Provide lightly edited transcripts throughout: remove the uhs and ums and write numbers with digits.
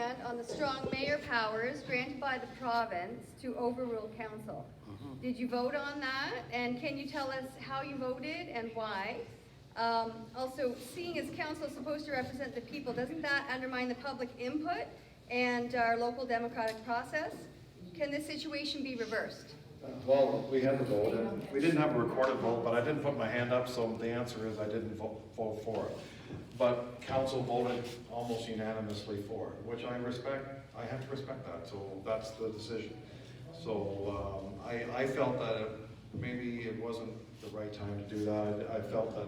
stand on the strong mayor powers granted by the province to overrule council. Did you vote on that? And can you tell us how you voted and why? Also, seeing as council is supposed to represent the people, doesn't that undermine the public input and our local democratic process? Can this situation be reversed? Well, we had the vote, and we didn't have a recorded vote, but I didn't put my hand up, so the answer is I didn't vote for it. But council voted almost unanimously for it, which I respect. I have to respect that, so that's the decision. So I felt that maybe it wasn't the right time to do that. I felt that,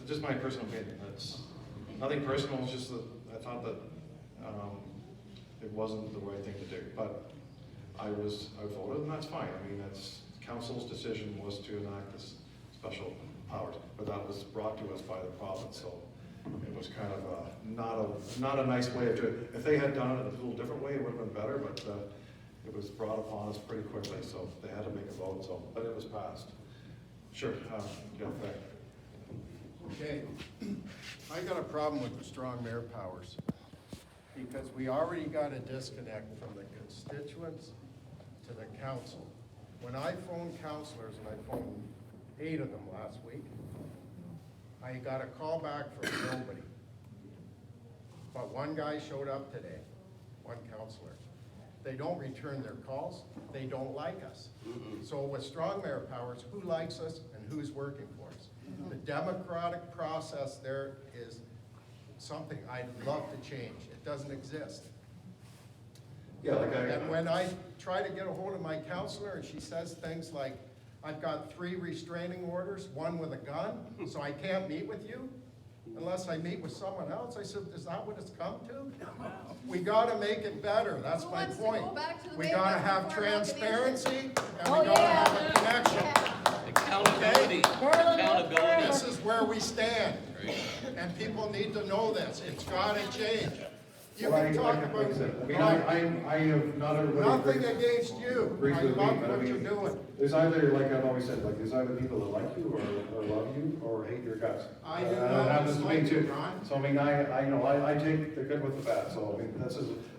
just my personal opinion, it's nothing personal, it's just that I thought that it wasn't the right thing to do. But I voted, and that's fine. I mean, that's council's decision was to enact this special powers, but that was brought to us by the province, so it was kind of not a nice way of doing it. If they had done it a little different way, it would have been better, but it was brought upon us pretty quickly, so they had to make a vote, so, but it was passed. Sure, yeah, fair. Okay, I got a problem with the strong mayor powers because we already got a disconnect from the constituents to the council. When I phoned councilors, and I phoned 8 of them last week, I got a call back from nobody. But one guy showed up today, one councilor. They don't return their calls, they don't like us. So with strong mayor powers, who likes us and who's working for us? The democratic process there is something I'd love to change. It doesn't exist. Yeah, And when I try to get a hold of my counselor and she says things like, I've got 3 restraining orders, 1 with a gun, so I can't meet with you unless I meet with someone else. I said, is that what it's come to? We gotta make it better, that's my point. We gotta have transparency and we gotta have a connection. Accountability. Accountability. This is where we stand. And people need to know this. It's gotta change. You can talk about I have not everybody nothing against you. agrees I with me, love but I what you're mean, doing. there's either, like I've always said, like there's either people that like you or love you or hate your guts. I do That not happens to me dislike you, too. Ron. So I mean, I take the good with the bad. So I mean,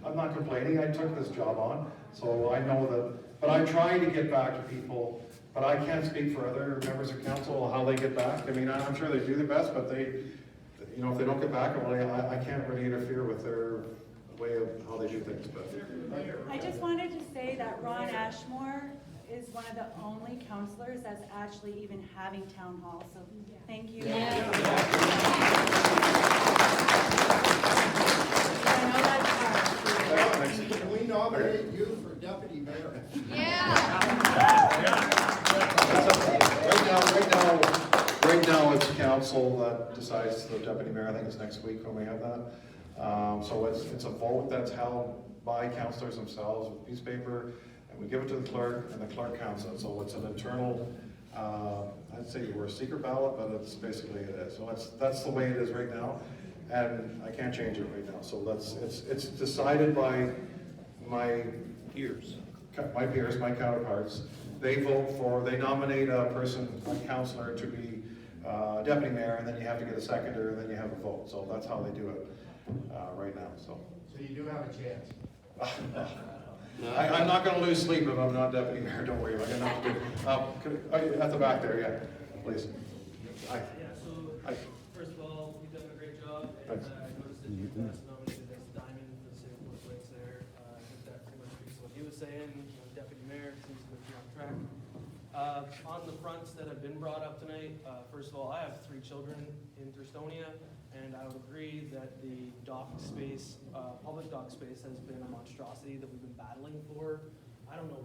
I'm not complaining. I took this job on, so I know that. But I try to get back to people. But I can't speak for other members of council how they get back. I mean, I'm sure they do their best, but they, you know, if they don't get back, well, I can't really interfere with their way of how they do things. But I just wanted to say that Ron Ashmore is one of the only councillors that's actually even having town hall, so thank you. I know that's hard. Can we nominate you for deputy mayor? Right now it's council that decides the deputy mayor. I think it's next week when we have that. So it's a vote that's held by councillors themselves with a piece of paper, and we give it to the clerk, and the clerk counts it. So it's an internal, I'd say we're a secret ballot, but it's basically it is. So that's the way it is right now, and I can't change it right now. So it's decided by my peers, my counterparts. They nominate a person, a councillor, to be deputy mayor, and then you have to get a seconder, and then you have a vote. So that's how they do it right now. So you do have a chance. I'm not going to lose sleep if I'm not deputy mayor. Don't worry, I got enough to do. At the back there, yeah, please. Hi. Yeah. So Hi. first of all, you've done a great job. Thanks. I noticed that you guys nominated as Diamond for the city of Wood Lakes there. I think that pretty much speaks to what he was saying. You know, deputy mayor seems to be on track. On the fronts that have been brought up tonight, first of all, I have 3 children in Thurstonia, and I would agree that the dock space, public dock space, has been a monstrosity that we've been battling for. I don't know where